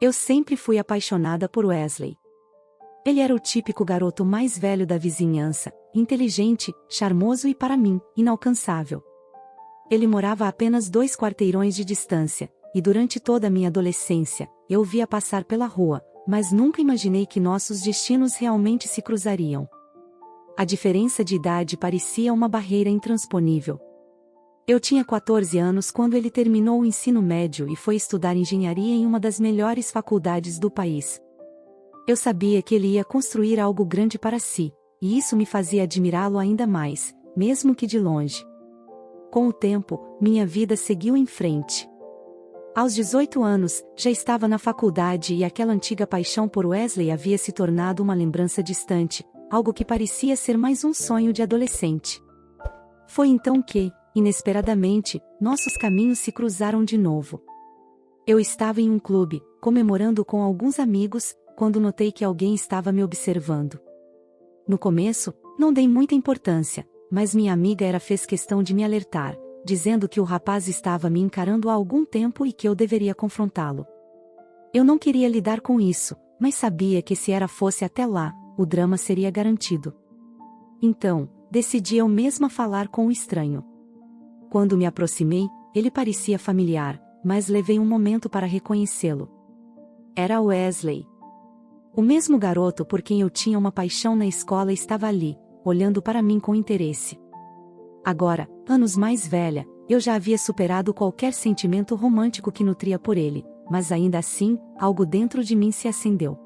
Eu sempre fui apaixonada por Wesley. Ele era o típico garoto mais velho da vizinhança, inteligente, charmoso e, para mim, inalcançável. Ele morava a apenas 2 quarteirões de distância, e durante toda a minha adolescência, eu o via passar pela rua, mas nunca imaginei que nossos destinos realmente se cruzariam. A diferença de idade parecia uma barreira intransponível. Eu tinha 14 anos quando ele terminou o ensino médio e foi estudar engenharia em uma das melhores faculdades do país. Eu sabia que ele ia construir algo grande para si, e isso me fazia admirá-lo ainda mais, mesmo que de longe. Com o tempo, minha vida seguiu em frente. Aos 18 anos, já estava na faculdade e aquela antiga paixão por Wesley havia se tornado uma lembrança distante, algo que parecia ser mais um sonho de adolescente. Foi então que, inesperadamente, nossos caminhos se cruzaram de novo. Eu estava em um clube, comemorando com alguns amigos, quando notei que alguém estava me observando. No começo, não dei muita importância, mas minha amiga fez questão de me alertar, dizendo que o rapaz estava me encarando há algum tempo e que eu deveria confrontá-lo. Eu não queria lidar com isso, mas sabia que se fosse até lá, o drama seria garantido. Então, decidi eu mesma falar com o estranho. Quando me aproximei, ele parecia familiar, mas levei um momento para reconhecê-lo. Era Wesley. O mesmo garoto por quem eu tinha uma paixão na escola estava ali, olhando para mim com interesse. Agora, anos mais velha, eu já havia superado qualquer sentimento romântico que nutria por ele, mas ainda assim, algo dentro de mim se acendeu.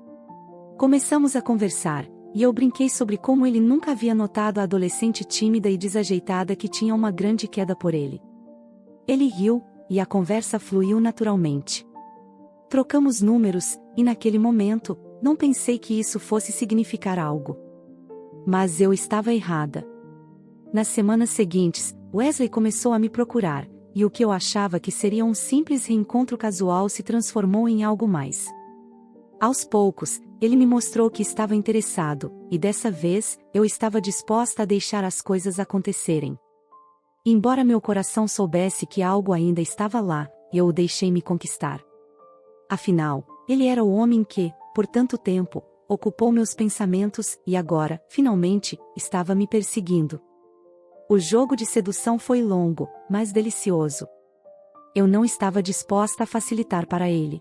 Começamos a conversar, e eu brinquei sobre como ele nunca havia notado a adolescente tímida e desajeitada que tinha uma grande queda por ele. Ele riu, e a conversa fluiu naturalmente. Trocamos números, e naquele momento, não pensei que isso fosse significar algo. Mas eu estava errada. Nas semanas seguintes, Wesley começou a me procurar, e o que eu achava que seria um simples reencontro casual se transformou em algo mais. Aos poucos, ele me mostrou que estava interessado, e dessa vez, eu estava disposta a deixar as coisas acontecerem. Embora meu coração soubesse que algo ainda estava lá, eu o deixei me conquistar. Afinal, ele era o homem que, por tanto tempo, ocupou meus pensamentos e agora, finalmente, estava me perseguindo. O jogo de sedução foi longo, mas delicioso. Eu não estava disposta a facilitar para ele.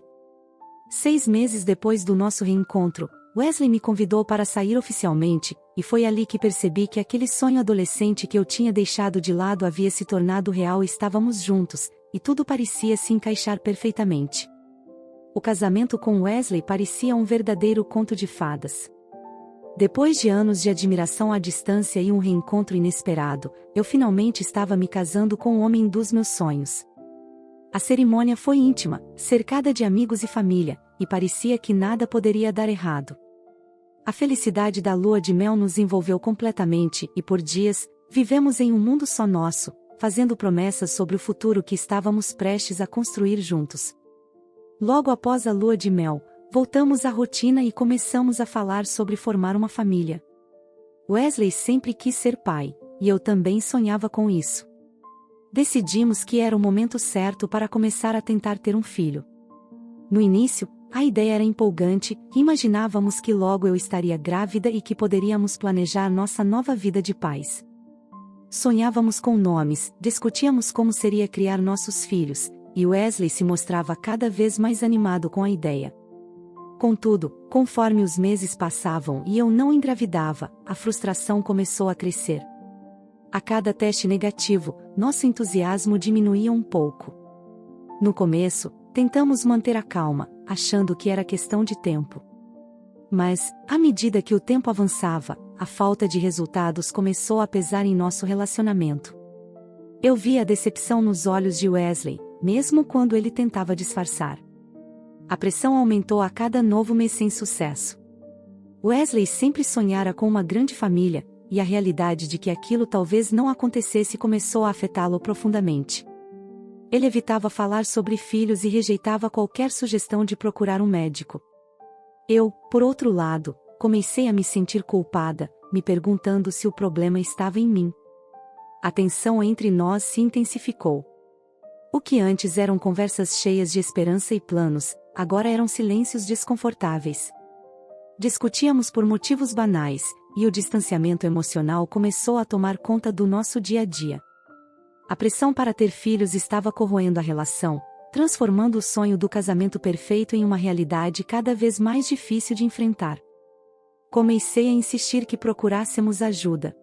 6 meses depois do nosso reencontro, Wesley me convidou para sair oficialmente, e foi ali que percebi que aquele sonho adolescente que eu tinha deixado de lado havia se tornado real e estávamos juntos, e tudo parecia se encaixar perfeitamente. O casamento com Wesley parecia um verdadeiro conto de fadas. Depois de anos de admiração à distância e um reencontro inesperado, eu finalmente estava me casando com o homem dos meus sonhos. A cerimônia foi íntima, cercada de amigos e família, e parecia que nada poderia dar errado. A felicidade da lua de mel nos envolveu completamente e por dias, vivemos em um mundo só nosso, fazendo promessas sobre o futuro que estávamos prestes a construir juntos. Logo após a lua de mel, voltamos à rotina e começamos a falar sobre formar uma família. Wesley sempre quis ser pai, e eu também sonhava com isso. Decidimos que era o momento certo para começar a tentar ter um filho. No início, a ideia era empolgante, e imaginávamos que logo eu estaria grávida e que poderíamos planejar nossa nova vida de pais. Sonhávamos com nomes, discutíamos como seria criar nossos filhos, e Wesley se mostrava cada vez mais animado com a ideia. Contudo, conforme os meses passavam e eu não engravidava, a frustração começou a crescer. A cada teste negativo, nosso entusiasmo diminuía um pouco. No começo, tentamos manter a calma, achando que era questão de tempo. Mas, à medida que o tempo avançava, a falta de resultados começou a pesar em nosso relacionamento. Eu via a decepção nos olhos de Wesley, mesmo quando ele tentava disfarçar. A pressão aumentou a cada novo mês sem sucesso. Wesley sempre sonhara com uma grande família, e a realidade de que aquilo talvez não acontecesse começou a afetá-lo profundamente. Ele evitava falar sobre filhos e rejeitava qualquer sugestão de procurar um médico. Eu, por outro lado, comecei a me sentir culpada, me perguntando se o problema estava em mim. A tensão entre nós se intensificou. O que antes eram conversas cheias de esperança e planos, agora eram silêncios desconfortáveis. Discutíamos por motivos banais, e o distanciamento emocional começou a tomar conta do nosso dia a dia. A pressão para ter filhos estava corroendo a relação, transformando o sonho do casamento perfeito em uma realidade cada vez mais difícil de enfrentar. Comecei a insistir que procurássemos ajuda.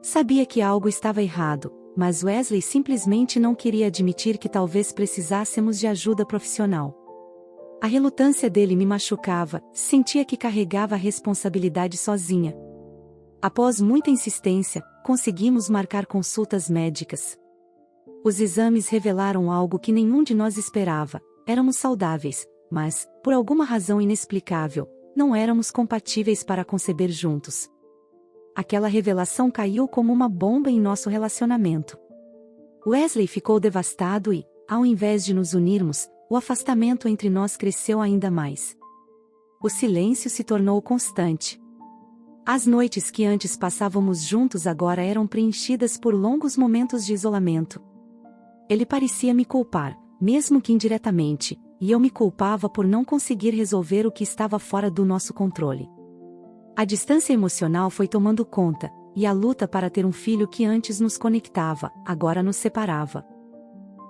Sabia que algo estava errado, mas Wesley simplesmente não queria admitir que talvez precisássemos de ajuda profissional. A relutância dele me machucava, sentia que carregava a responsabilidade sozinha. Após muita insistência, conseguimos marcar consultas médicas. Os exames revelaram algo que nenhum de nós esperava: éramos saudáveis, mas, por alguma razão inexplicável, não éramos compatíveis para conceber juntos. Aquela revelação caiu como uma bomba em nosso relacionamento. Wesley ficou devastado e, ao invés de nos unirmos, o afastamento entre nós cresceu ainda mais. O silêncio se tornou constante. As noites que antes passávamos juntos agora eram preenchidas por longos momentos de isolamento. Ele parecia me culpar, mesmo que indiretamente, e eu me culpava por não conseguir resolver o que estava fora do nosso controle. A distância emocional foi tomando conta, e a luta para ter um filho que antes nos conectava, agora nos separava.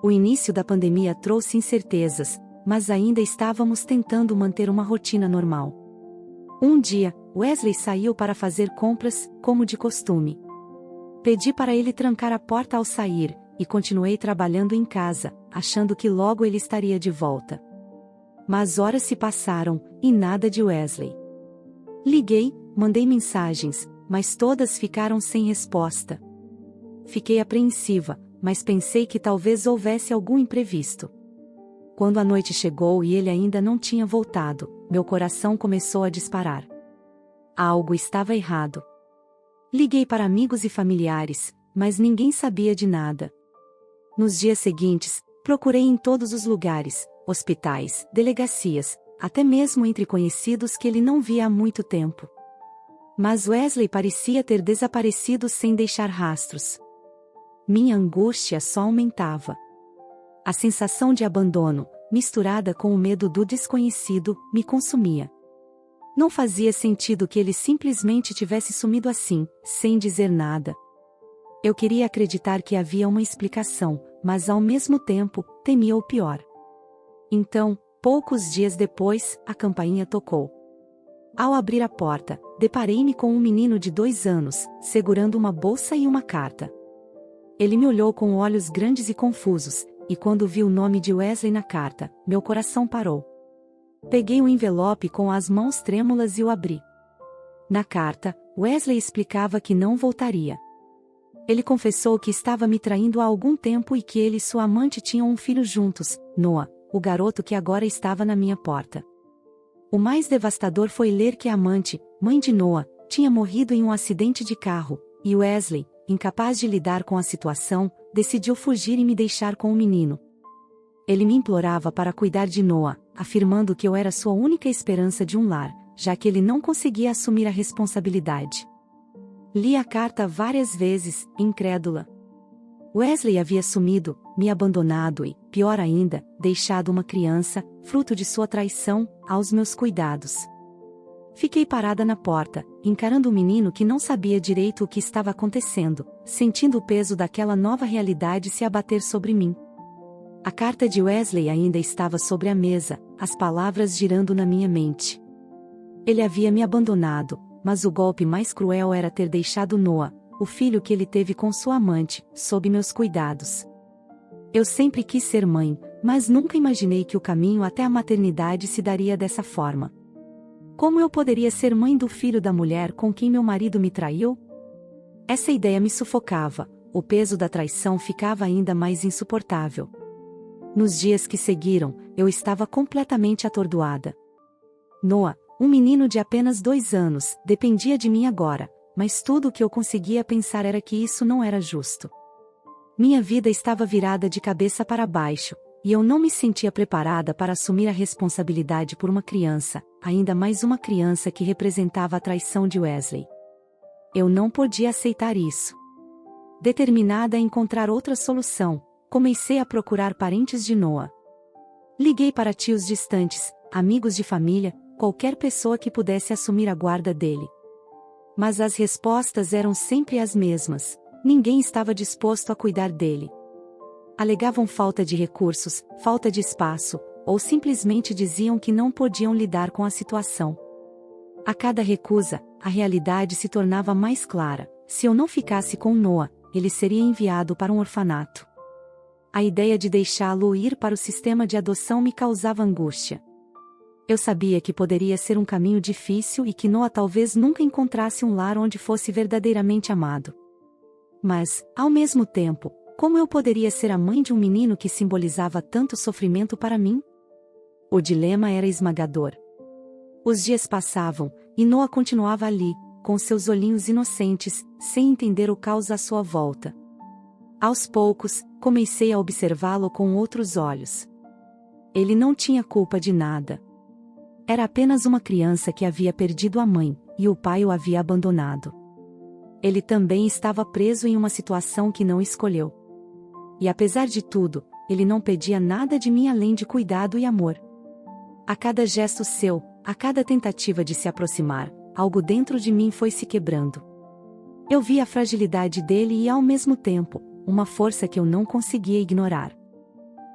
O início da pandemia trouxe incertezas, mas ainda estávamos tentando manter uma rotina normal. Um dia, Wesley saiu para fazer compras, como de costume. Pedi para ele trancar a porta ao sair, e continuei trabalhando em casa, achando que logo ele estaria de volta. Mas horas se passaram, e nada de Wesley. Liguei, mandei mensagens, mas todas ficaram sem resposta. Fiquei apreensiva, mas pensei que talvez houvesse algum imprevisto. Quando a noite chegou e ele ainda não tinha voltado, meu coração começou a disparar. Algo estava errado. Liguei para amigos e familiares, mas ninguém sabia de nada. Nos dias seguintes, procurei em todos os lugares, hospitais, delegacias, até mesmo entre conhecidos que ele não via há muito tempo. Mas Wesley parecia ter desaparecido sem deixar rastros. Minha angústia só aumentava. A sensação de abandono, misturada com o medo do desconhecido, me consumia. Não fazia sentido que ele simplesmente tivesse sumido assim, sem dizer nada. Eu queria acreditar que havia uma explicação, mas ao mesmo tempo, temia o pior. Então, poucos dias depois, a campainha tocou. Ao abrir a porta, deparei-me com um menino de 2 anos, segurando uma bolsa e uma carta. Ele me olhou com olhos grandes e confusos, e quando vi o nome de Wesley na carta, meu coração parou. Peguei o envelope com as mãos trêmulas e o abri. Na carta, Wesley explicava que não voltaria. Ele confessou que estava me traindo há algum tempo e que ele e sua amante tinham um filho juntos, Noah, o garoto que agora estava na minha porta. O mais devastador foi ler que a amante, mãe de Noah, tinha morrido em um acidente de carro, e Wesley, incapaz de lidar com a situação, decidiu fugir e me deixar com o menino. Ele me implorava para cuidar de Noah, afirmando que eu era sua única esperança de um lar, já que ele não conseguia assumir a responsabilidade. Li a carta várias vezes, incrédula. Wesley havia sumido, me abandonado e, pior ainda, deixado uma criança, fruto de sua traição, aos meus cuidados. Fiquei parada na porta, encarando o menino que não sabia direito o que estava acontecendo, sentindo o peso daquela nova realidade se abater sobre mim. A carta de Wesley ainda estava sobre a mesa, as palavras girando na minha mente. Ele havia me abandonado, mas o golpe mais cruel era ter deixado Noah, o filho que ele teve com sua amante, sob meus cuidados. Eu sempre quis ser mãe, mas nunca imaginei que o caminho até a maternidade se daria dessa forma. Como eu poderia ser mãe do filho da mulher com quem meu marido me traiu? Essa ideia me sufocava, o peso da traição ficava ainda mais insuportável. Nos dias que seguiram, eu estava completamente atordoada. Noah, um menino de apenas 2 anos, dependia de mim agora, mas tudo o que eu conseguia pensar era que isso não era justo. Minha vida estava virada de cabeça para baixo, e eu não me sentia preparada para assumir a responsabilidade por uma criança, ainda mais uma criança que representava a traição de Wesley. Eu não podia aceitar isso. Determinada a encontrar outra solução, comecei a procurar parentes de Noah. Liguei para tios distantes, amigos de família, qualquer pessoa que pudesse assumir a guarda dele. Mas as respostas eram sempre as mesmas: ninguém estava disposto a cuidar dele. Alegavam falta de recursos, falta de espaço, ou simplesmente diziam que não podiam lidar com a situação. A cada recusa, a realidade se tornava mais clara: se eu não ficasse com Noah, ele seria enviado para um orfanato. A ideia de deixá-lo ir para o sistema de adoção me causava angústia. Eu sabia que poderia ser um caminho difícil e que Noah talvez nunca encontrasse um lar onde fosse verdadeiramente amado. Mas, ao mesmo tempo, como eu poderia ser a mãe de um menino que simbolizava tanto sofrimento para mim? O dilema era esmagador. Os dias passavam, e Noah continuava ali, com seus olhinhos inocentes, sem entender o caos à sua volta. Aos poucos, comecei a observá-lo com outros olhos. Ele não tinha culpa de nada. Era apenas uma criança que havia perdido a mãe, e o pai o havia abandonado. Ele também estava preso em uma situação que não escolheu. E apesar de tudo, ele não pedia nada de mim além de cuidado e amor. A cada gesto seu, a cada tentativa de se aproximar, algo dentro de mim foi se quebrando. Eu via a fragilidade dele e, ao mesmo tempo, uma força que eu não conseguia ignorar.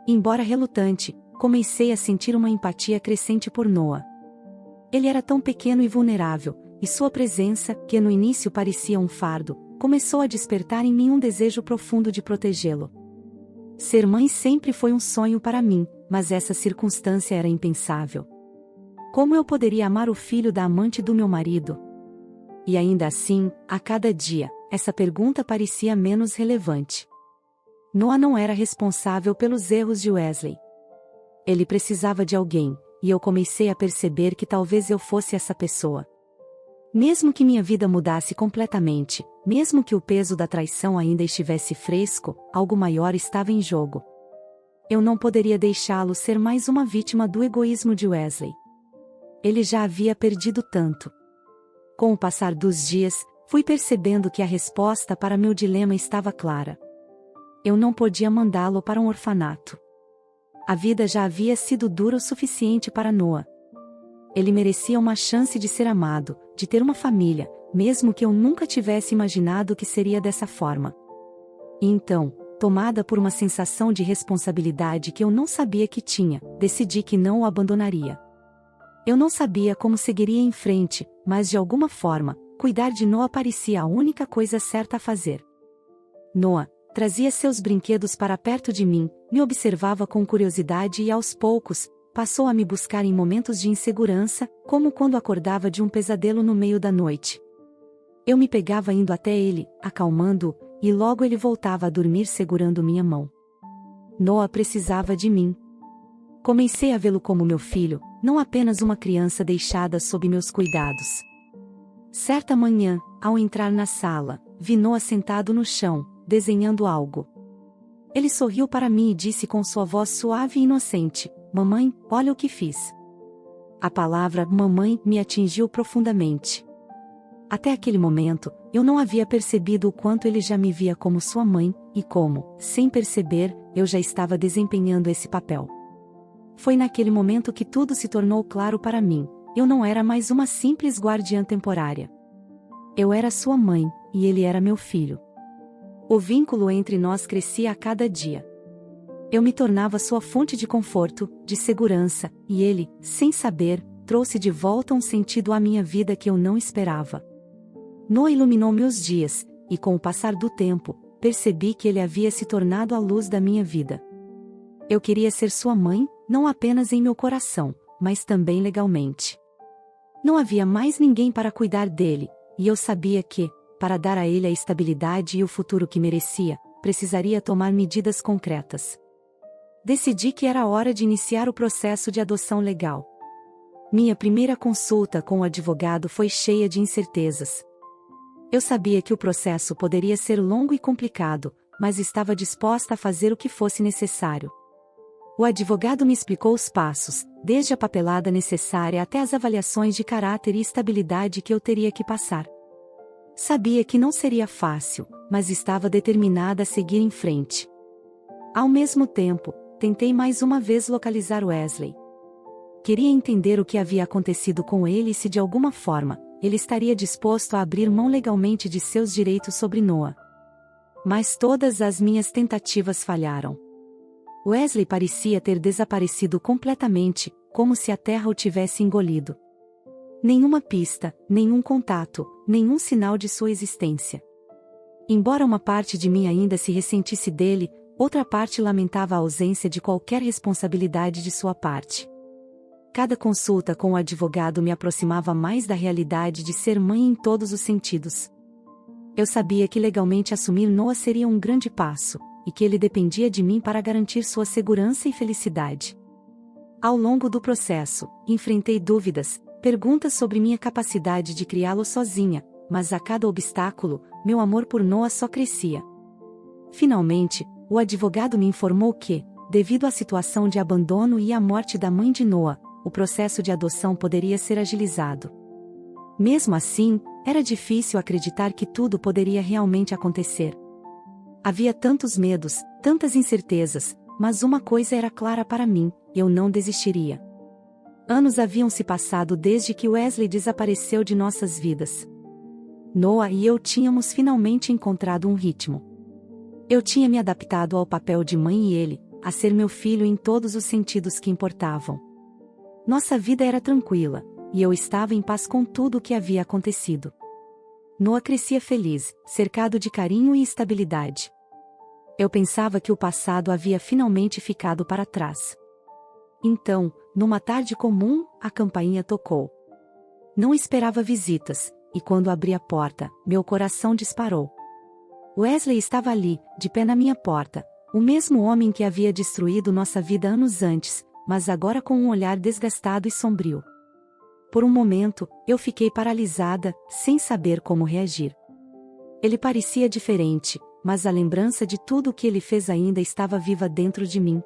Embora relutante, comecei a sentir uma empatia crescente por Noah. Ele era tão pequeno e vulnerável, e sua presença, que no início parecia um fardo, começou a despertar em mim um desejo profundo de protegê-lo. Ser mãe sempre foi um sonho para mim, mas essa circunstância era impensável. Como eu poderia amar o filho da amante do meu marido? E ainda assim, a cada dia, essa pergunta parecia menos relevante. Noah não era responsável pelos erros de Wesley. Ele precisava de alguém, e eu comecei a perceber que talvez eu fosse essa pessoa. Mesmo que minha vida mudasse completamente, mesmo que o peso da traição ainda estivesse fresco, algo maior estava em jogo. Eu não poderia deixá-lo ser mais uma vítima do egoísmo de Wesley. Ele já havia perdido tanto. Com o passar dos dias, fui percebendo que a resposta para meu dilema estava clara. Eu não podia mandá-lo para um orfanato. A vida já havia sido dura o suficiente para Noah. Ele merecia uma chance de ser amado, de ter uma família, mesmo que eu nunca tivesse imaginado que seria dessa forma. E então, tomada por uma sensação de responsabilidade que eu não sabia que tinha, decidi que não o abandonaria. Eu não sabia como seguiria em frente, mas de alguma forma, cuidar de Noah parecia a única coisa certa a fazer. Noah trazia seus brinquedos para perto de mim, me observava com curiosidade e aos poucos, passou a me buscar em momentos de insegurança, como quando acordava de um pesadelo no meio da noite. Eu me pegava indo até ele, acalmando-o, e logo ele voltava a dormir segurando minha mão. Noah precisava de mim. Comecei a vê-lo como meu filho, não apenas uma criança deixada sob meus cuidados. Certa manhã, ao entrar na sala, vi Noah sentado no chão, desenhando algo. Ele sorriu para mim e disse com sua voz suave e inocente: "Mamãe, olha o que fiz." A palavra "mamãe" me atingiu profundamente. Até aquele momento, eu não havia percebido o quanto ele já me via como sua mãe, e como, sem perceber, eu já estava desempenhando esse papel. Foi naquele momento que tudo se tornou claro para mim: eu não era mais uma simples guardiã temporária. Eu era sua mãe, e ele era meu filho. O vínculo entre nós crescia a cada dia. Eu me tornava sua fonte de conforto, de segurança, e ele, sem saber, trouxe de volta um sentido à minha vida que eu não esperava. Noah iluminou meus dias, e com o passar do tempo, percebi que ele havia se tornado a luz da minha vida. Eu queria ser sua mãe, não apenas em meu coração, mas também legalmente. Não havia mais ninguém para cuidar dele, e eu sabia que, para dar a ele a estabilidade e o futuro que merecia, precisaria tomar medidas concretas. Decidi que era hora de iniciar o processo de adoção legal. Minha primeira consulta com o advogado foi cheia de incertezas. Eu sabia que o processo poderia ser longo e complicado, mas estava disposta a fazer o que fosse necessário. O advogado me explicou os passos, desde a papelada necessária até as avaliações de caráter e estabilidade que eu teria que passar. Sabia que não seria fácil, mas estava determinada a seguir em frente. Ao mesmo tempo, tentei mais uma vez localizar Wesley. Queria entender o que havia acontecido com ele e se de alguma forma, ele estaria disposto a abrir mão legalmente de seus direitos sobre Noah. Mas todas as minhas tentativas falharam. Wesley parecia ter desaparecido completamente, como se a terra o tivesse engolido. Nenhuma pista, nenhum contato, nenhum sinal de sua existência. Embora uma parte de mim ainda se ressentisse dele, outra parte lamentava a ausência de qualquer responsabilidade de sua parte. Cada consulta com o advogado me aproximava mais da realidade de ser mãe em todos os sentidos. Eu sabia que legalmente assumir Noah seria um grande passo, e que ele dependia de mim para garantir sua segurança e felicidade. Ao longo do processo, enfrentei dúvidas, perguntas sobre minha capacidade de criá-lo sozinha, mas a cada obstáculo, meu amor por Noah só crescia. Finalmente, o advogado me informou que, devido à situação de abandono e à morte da mãe de Noah, o processo de adoção poderia ser agilizado. Mesmo assim, era difícil acreditar que tudo poderia realmente acontecer. Havia tantos medos, tantas incertezas, mas uma coisa era clara para mim: eu não desistiria. Anos haviam se passado desde que Wesley desapareceu de nossas vidas. Noah e eu tínhamos finalmente encontrado um ritmo. Eu tinha me adaptado ao papel de mãe e ele, a ser meu filho em todos os sentidos que importavam. Nossa vida era tranquila, e eu estava em paz com tudo o que havia acontecido. Noah crescia feliz, cercado de carinho e estabilidade. Eu pensava que o passado havia finalmente ficado para trás. Então, numa tarde comum, a campainha tocou. Não esperava visitas, e quando abri a porta, meu coração disparou. Wesley estava ali, de pé na minha porta, o mesmo homem que havia destruído nossa vida anos antes, mas agora com um olhar desgastado e sombrio. Por um momento, eu fiquei paralisada, sem saber como reagir. Ele parecia diferente, mas a lembrança de tudo o que ele fez ainda estava viva dentro de mim.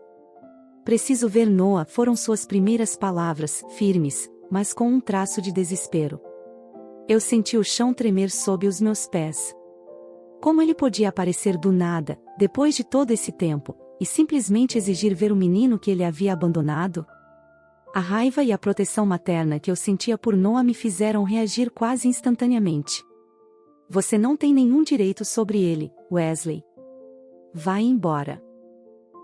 "Preciso ver Noah", foram suas primeiras palavras, firmes, mas com um traço de desespero. Eu senti o chão tremer sob os meus pés. Como ele podia aparecer do nada, depois de todo esse tempo, e simplesmente exigir ver o menino que ele havia abandonado? A raiva e a proteção materna que eu sentia por Noah me fizeram reagir quase instantaneamente. "Você não tem nenhum direito sobre ele, Wesley. Vá embora."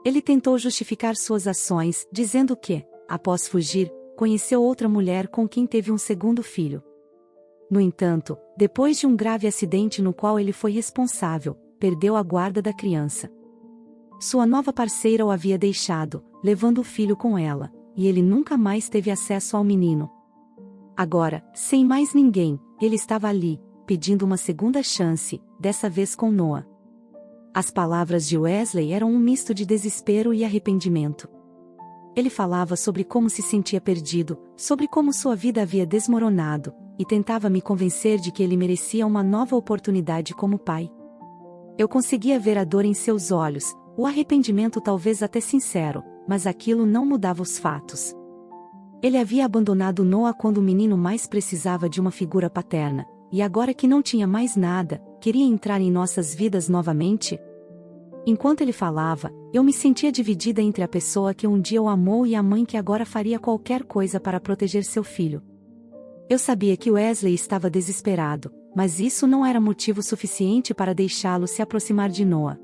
Ele tentou justificar suas ações, dizendo que, após fugir, conheceu outra mulher com quem teve um segundo filho. No entanto, depois de um grave acidente no qual ele foi responsável, perdeu a guarda da criança. Sua nova parceira o havia deixado, levando o filho com ela, e ele nunca mais teve acesso ao menino. Agora, sem mais ninguém, ele estava ali, pedindo uma segunda chance, dessa vez com Noah. As palavras de Wesley eram um misto de desespero e arrependimento. Ele falava sobre como se sentia perdido, sobre como sua vida havia desmoronado, e tentava me convencer de que ele merecia uma nova oportunidade como pai. Eu conseguia ver a dor em seus olhos, o arrependimento talvez até sincero, mas aquilo não mudava os fatos. Ele havia abandonado Noah quando o menino mais precisava de uma figura paterna, e agora que não tinha mais nada, queria entrar em nossas vidas novamente? Enquanto ele falava, eu me sentia dividida entre a pessoa que um dia o amou e a mãe que agora faria qualquer coisa para proteger seu filho. Eu sabia que Wesley estava desesperado, mas isso não era motivo suficiente para deixá-lo se aproximar de Noah.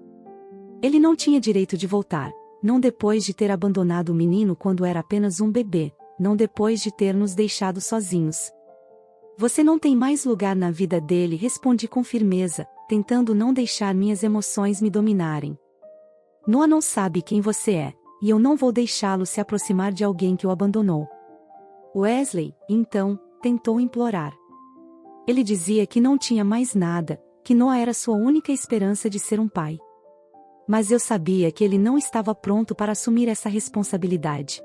Ele não tinha direito de voltar, não depois de ter abandonado o menino quando era apenas um bebê, não depois de ter nos deixado sozinhos. "Você não tem mais lugar na vida dele", respondi com firmeza, tentando não deixar minhas emoções me dominarem. "Noah não sabe quem você é, e eu não vou deixá-lo se aproximar de alguém que o abandonou." Wesley, então, tentou implorar. Ele dizia que não tinha mais nada, que Noah era sua única esperança de ser um pai. Mas eu sabia que ele não estava pronto para assumir essa responsabilidade.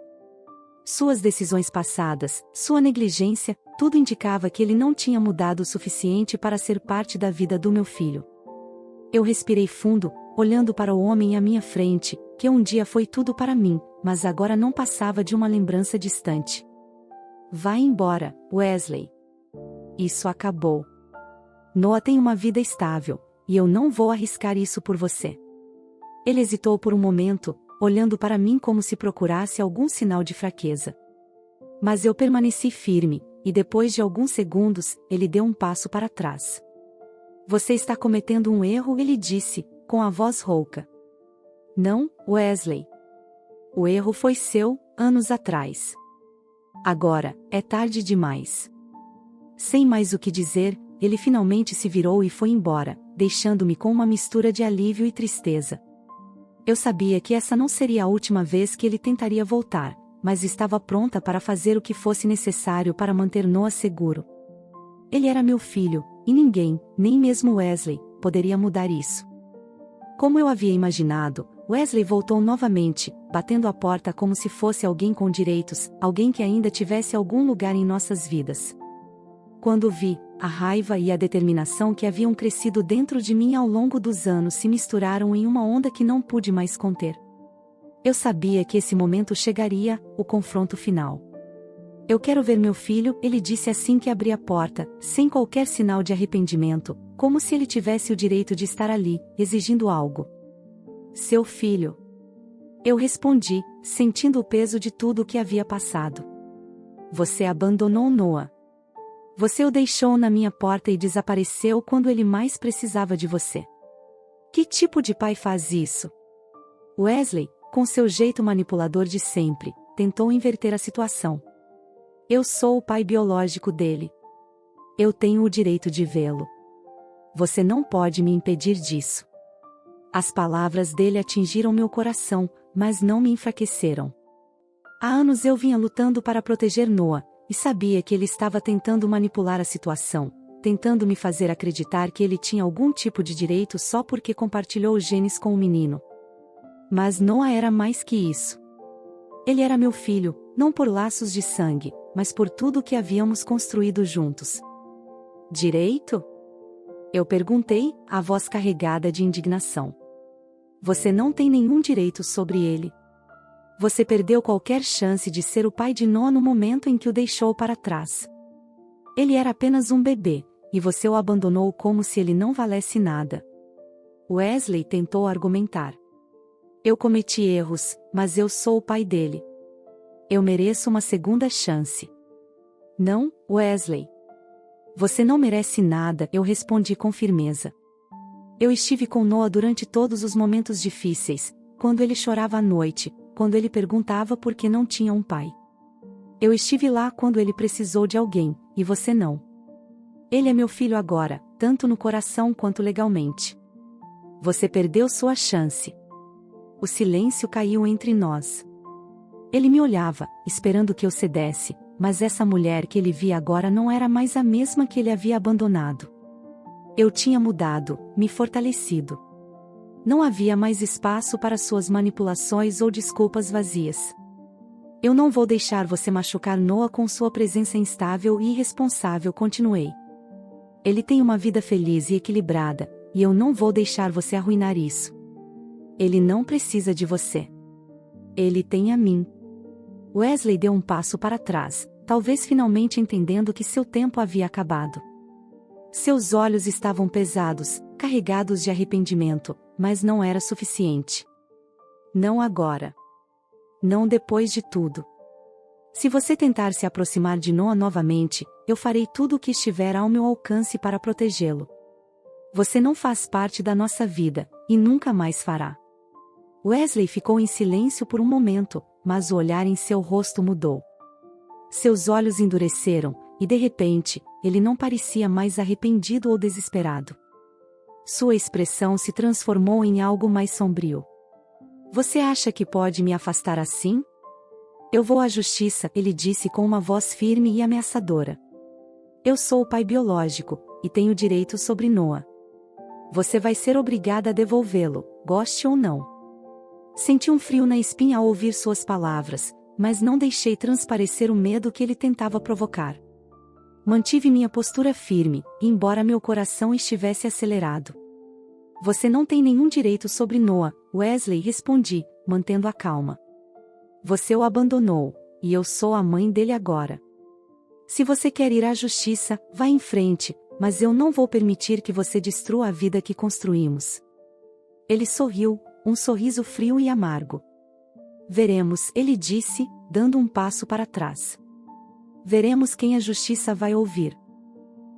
Suas decisões passadas, sua negligência, tudo indicava que ele não tinha mudado o suficiente para ser parte da vida do meu filho. Eu respirei fundo, olhando para o homem à minha frente, que um dia foi tudo para mim, mas agora não passava de uma lembrança distante. "Vá embora, Wesley. Isso acabou. Noah tem uma vida estável, e eu não vou arriscar isso por você." Ele hesitou por um momento, olhando para mim como se procurasse algum sinal de fraqueza. Mas eu permaneci firme, e depois de alguns segundos, ele deu um passo para trás. Você está cometendo um erro, ele disse, com a voz rouca. Não, Wesley. O erro foi seu, anos atrás. Agora, é tarde demais. Sem mais o que dizer, ele finalmente se virou e foi embora, deixando-me com uma mistura de alívio e tristeza. Eu sabia que essa não seria a última vez que ele tentaria voltar, mas estava pronta para fazer o que fosse necessário para manter Noah seguro. Ele era meu filho, e ninguém, nem mesmo Wesley, poderia mudar isso. Como eu havia imaginado, Wesley voltou novamente, batendo a porta como se fosse alguém com direitos, alguém que ainda tivesse algum lugar em nossas vidas. Quando vi, a raiva e a determinação que haviam crescido dentro de mim ao longo dos anos se misturaram em uma onda que não pude mais conter. Eu sabia que esse momento chegaria, o confronto final. Eu quero ver meu filho, ele disse assim que abri a porta, sem qualquer sinal de arrependimento, como se ele tivesse o direito de estar ali, exigindo algo. Seu filho. Eu respondi, sentindo o peso de tudo o que havia passado. Você abandonou Noah. Você o deixou na minha porta e desapareceu quando ele mais precisava de você. Que tipo de pai faz isso? Wesley, com seu jeito manipulador de sempre, tentou inverter a situação. Eu sou o pai biológico dele. Eu tenho o direito de vê-lo. Você não pode me impedir disso. As palavras dele atingiram meu coração, mas não me enfraqueceram. Há anos eu vinha lutando para proteger Noah, e sabia que ele estava tentando manipular a situação, tentando me fazer acreditar que ele tinha algum tipo de direito só porque compartilhou os genes com o menino. Mas Noah era mais que isso. Ele era meu filho, não por laços de sangue, mas por tudo o que havíamos construído juntos. Direito? Eu perguntei, a voz carregada de indignação. Você não tem nenhum direito sobre ele. Você perdeu qualquer chance de ser o pai de Noah no momento em que o deixou para trás. Ele era apenas um bebê, e você o abandonou como se ele não valesse nada. Wesley tentou argumentar. Eu cometi erros, mas eu sou o pai dele. Eu mereço uma segunda chance. Não, Wesley. Você não merece nada, eu respondi com firmeza. Eu estive com Noah durante todos os momentos difíceis, quando ele chorava à noite, quando ele perguntava por que não tinha um pai. Eu estive lá quando ele precisou de alguém, e você não. Ele é meu filho agora, tanto no coração quanto legalmente. Você perdeu sua chance. O silêncio caiu entre nós. Ele me olhava, esperando que eu cedesse, mas essa mulher que ele via agora não era mais a mesma que ele havia abandonado. Eu tinha mudado, me fortalecido. Não havia mais espaço para suas manipulações ou desculpas vazias. Eu não vou deixar você machucar Noah com sua presença instável e irresponsável, continuei. Ele tem uma vida feliz e equilibrada, e eu não vou deixar você arruinar isso. Ele não precisa de você. Ele tem a mim. Wesley deu um passo para trás, talvez finalmente entendendo que seu tempo havia acabado. Seus olhos estavam pesados, carregados de arrependimento, mas não era suficiente. Não agora. Não depois de tudo. Se você tentar se aproximar de Noah novamente, eu farei tudo o que estiver ao meu alcance para protegê-lo. Você não faz parte da nossa vida, e nunca mais fará. Wesley ficou em silêncio por um momento, mas o olhar em seu rosto mudou. Seus olhos endureceram, e de repente, ele não parecia mais arrependido ou desesperado. Sua expressão se transformou em algo mais sombrio. Você acha que pode me afastar assim? Eu vou à justiça, ele disse com uma voz firme e ameaçadora. Eu sou o pai biológico, e tenho direito sobre Noah. Você vai ser obrigada a devolvê-lo, goste ou não. Senti um frio na espinha ao ouvir suas palavras, mas não deixei transparecer o medo que ele tentava provocar. Mantive minha postura firme, embora meu coração estivesse acelerado. Você não tem nenhum direito sobre Noah, Wesley, respondi, mantendo a calma. Você o abandonou, e eu sou a mãe dele agora. Se você quer ir à justiça, vá em frente, mas eu não vou permitir que você destrua a vida que construímos. Ele sorriu, um sorriso frio e amargo. Veremos, ele disse, dando um passo para trás. Veremos quem a justiça vai ouvir.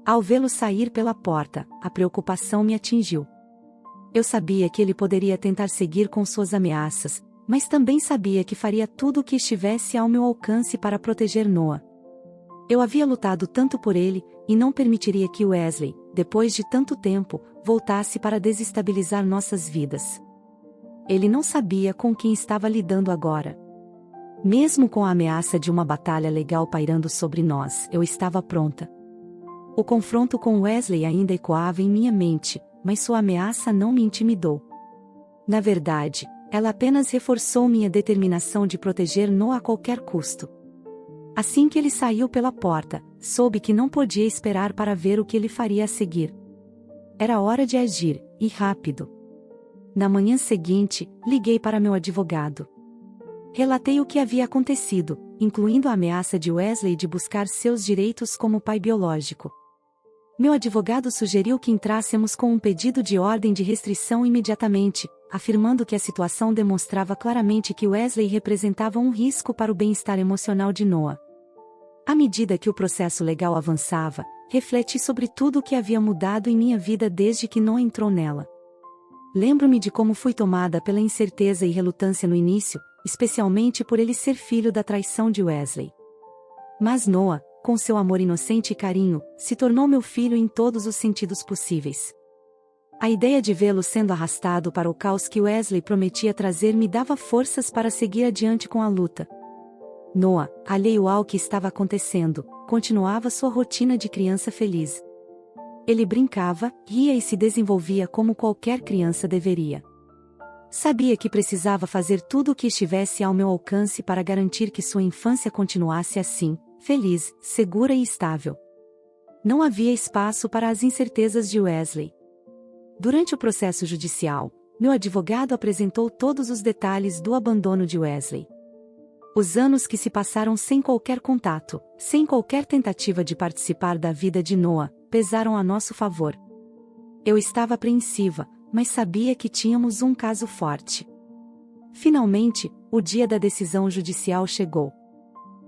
Ao vê-lo sair pela porta, a preocupação me atingiu. Eu sabia que ele poderia tentar seguir com suas ameaças, mas também sabia que faria tudo o que estivesse ao meu alcance para proteger Noah. Eu havia lutado tanto por ele, e não permitiria que Wesley, depois de tanto tempo, voltasse para desestabilizar nossas vidas. Ele não sabia com quem estava lidando agora. Mesmo com a ameaça de uma batalha legal pairando sobre nós, eu estava pronta. O confronto com Wesley ainda ecoava em minha mente, mas sua ameaça não me intimidou. Na verdade, ela apenas reforçou minha determinação de proteger Noah a qualquer custo. Assim que ele saiu pela porta, soube que não podia esperar para ver o que ele faria a seguir. Era hora de agir, e rápido. Na manhã seguinte, liguei para meu advogado. Relatei o que havia acontecido, incluindo a ameaça de Wesley de buscar seus direitos como pai biológico. Meu advogado sugeriu que entrássemos com um pedido de ordem de restrição imediatamente, afirmando que a situação demonstrava claramente que Wesley representava um risco para o bem-estar emocional de Noah. À medida que o processo legal avançava, refleti sobre tudo o que havia mudado em minha vida desde que Noah entrou nela. Lembro-me de como fui tomada pela incerteza e relutância no início, especialmente por ele ser filho da traição de Wesley. Mas Noah, com seu amor inocente e carinho, se tornou meu filho em todos os sentidos possíveis. A ideia de vê-lo sendo arrastado para o caos que Wesley prometia trazer me dava forças para seguir adiante com a luta. Noah, alheio ao que estava acontecendo, continuava sua rotina de criança feliz. Ele brincava, ria e se desenvolvia como qualquer criança deveria. Sabia que precisava fazer tudo o que estivesse ao meu alcance para garantir que sua infância continuasse assim, feliz, segura e estável. Não havia espaço para as incertezas de Wesley. Durante o processo judicial, meu advogado apresentou todos os detalhes do abandono de Wesley. Os anos que se passaram sem qualquer contato, sem qualquer tentativa de participar da vida de Noah, pesaram a nosso favor. Eu estava apreensiva, mas sabia que tínhamos um caso forte. Finalmente, o dia da decisão judicial chegou.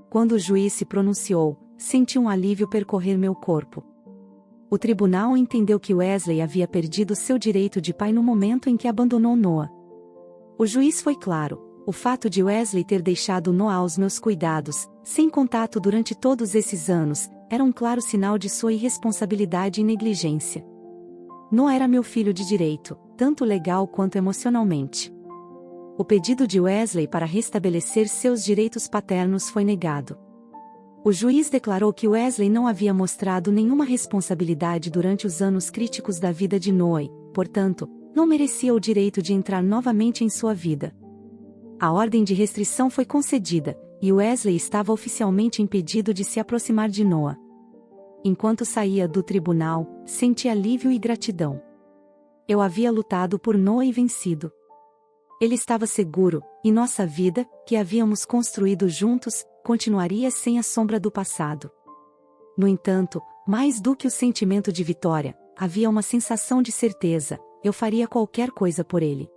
Quando o juiz se pronunciou, senti um alívio percorrer meu corpo. O tribunal entendeu que Wesley havia perdido seu direito de pai no momento em que abandonou Noah. O juiz foi claro: o fato de Wesley ter deixado Noah aos meus cuidados, sem contato durante todos esses anos, era um claro sinal de sua irresponsabilidade e negligência. Noah era meu filho de direito, tanto legal quanto emocionalmente. O pedido de Wesley para restabelecer seus direitos paternos foi negado. O juiz declarou que Wesley não havia mostrado nenhuma responsabilidade durante os anos críticos da vida de Noah e, portanto, não merecia o direito de entrar novamente em sua vida. A ordem de restrição foi concedida, e Wesley estava oficialmente impedido de se aproximar de Noah. Enquanto saía do tribunal, senti alívio e gratidão. Eu havia lutado por Noah e vencido. Ele estava seguro, e nossa vida, que havíamos construído juntos, continuaria sem a sombra do passado. No entanto, mais do que o sentimento de vitória, havia uma sensação de certeza: eu faria qualquer coisa por ele.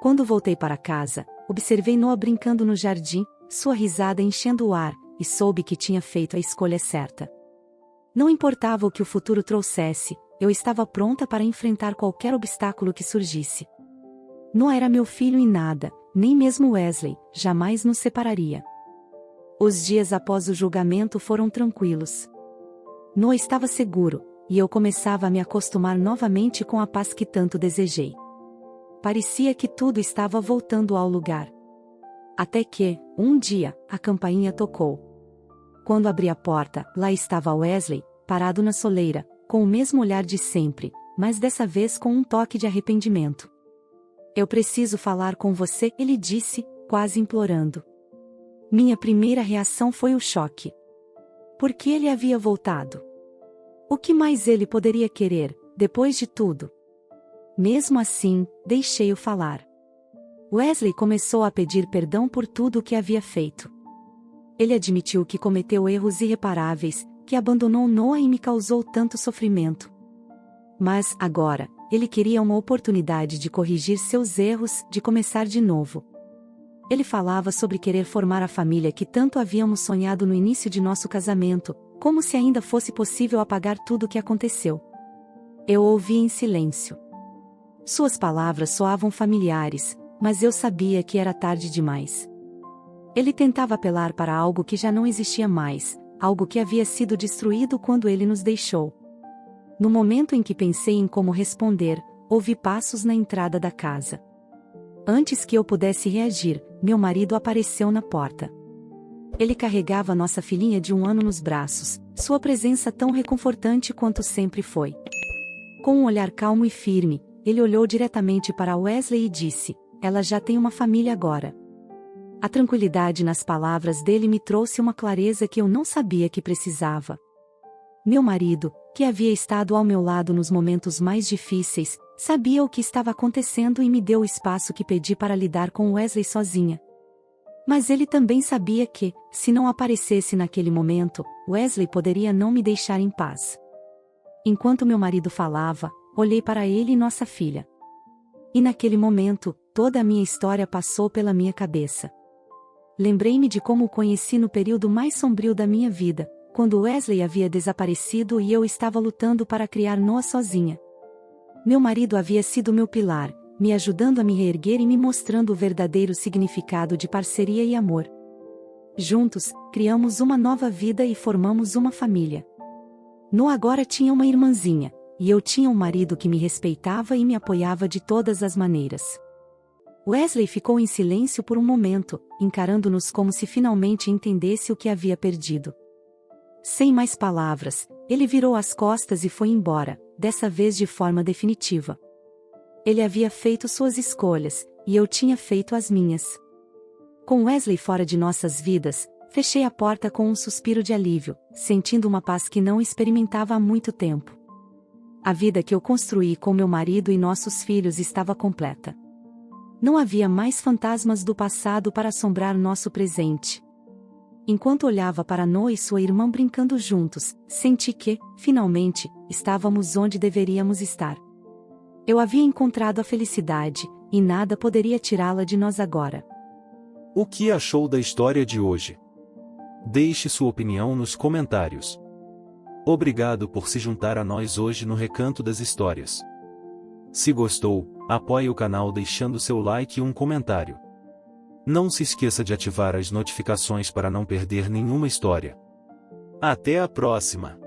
Quando voltei para casa, observei Noah brincando no jardim, sua risada enchendo o ar, e soube que tinha feito a escolha certa. Não importava o que o futuro trouxesse, eu estava pronta para enfrentar qualquer obstáculo que surgisse. Noah era meu filho e nada, nem mesmo Wesley, jamais nos separaria. Os dias após o julgamento foram tranquilos. Noah estava seguro, e eu começava a me acostumar novamente com a paz que tanto desejei. Parecia que tudo estava voltando ao lugar. Até que, um dia, a campainha tocou. Quando abri a porta, lá estava Wesley, parado na soleira, com o mesmo olhar de sempre, mas dessa vez com um toque de arrependimento. "Eu preciso falar com você", ele disse, quase implorando. Minha primeira reação foi o choque. Por que ele havia voltado? O que mais ele poderia querer, depois de tudo? Mesmo assim, deixei-o falar. Wesley começou a pedir perdão por tudo o que havia feito. Ele admitiu que cometeu erros irreparáveis, que abandonou Noah e me causou tanto sofrimento. Mas, agora, ele queria uma oportunidade de corrigir seus erros, de começar de novo. Ele falava sobre querer formar a família que tanto havíamos sonhado no início de nosso casamento, como se ainda fosse possível apagar tudo o que aconteceu. Eu ouvi em silêncio. Suas palavras soavam familiares, mas eu sabia que era tarde demais. Ele tentava apelar para algo que já não existia mais, algo que havia sido destruído quando ele nos deixou. No momento em que pensei em como responder, ouvi passos na entrada da casa. Antes que eu pudesse reagir, meu marido apareceu na porta. Ele carregava nossa filhinha de 1 ano nos braços, sua presença tão reconfortante quanto sempre foi. Com um olhar calmo e firme, ele olhou diretamente para Wesley e disse: "Ela já tem uma família agora." A tranquilidade nas palavras dele me trouxe uma clareza que eu não sabia que precisava. Meu marido, que havia estado ao meu lado nos momentos mais difíceis, sabia o que estava acontecendo e me deu o espaço que pedi para lidar com Wesley sozinha. Mas ele também sabia que, se não aparecesse naquele momento, Wesley poderia não me deixar em paz. Enquanto meu marido falava, olhei para ele e nossa filha. E naquele momento, toda a minha história passou pela minha cabeça. Lembrei-me de como o conheci no período mais sombrio da minha vida, quando Wesley havia desaparecido e eu estava lutando para criar Noah sozinha. Meu marido havia sido meu pilar, me ajudando a me reerguer e me mostrando o verdadeiro significado de parceria e amor. Juntos, criamos uma nova vida e formamos uma família. Noah agora tinha uma irmãzinha, e eu tinha um marido que me respeitava e me apoiava de todas as maneiras. Wesley ficou em silêncio por um momento, encarando-nos como se finalmente entendesse o que havia perdido. Sem mais palavras, ele virou as costas e foi embora, dessa vez de forma definitiva. Ele havia feito suas escolhas, e eu tinha feito as minhas. Com Wesley fora de nossas vidas, fechei a porta com um suspiro de alívio, sentindo uma paz que não experimentava há muito tempo. A vida que eu construí com meu marido e nossos filhos estava completa. Não havia mais fantasmas do passado para assombrar nosso presente. Enquanto olhava para Noah e sua irmã brincando juntos, senti que, finalmente, estávamos onde deveríamos estar. Eu havia encontrado a felicidade, e nada poderia tirá-la de nós agora. O que achou da história de hoje? Deixe sua opinião nos comentários. Obrigado por se juntar a nós hoje no Recanto das Histórias. Se gostou, apoie o canal deixando seu like e um comentário. Não se esqueça de ativar as notificações para não perder nenhuma história. Até a próxima!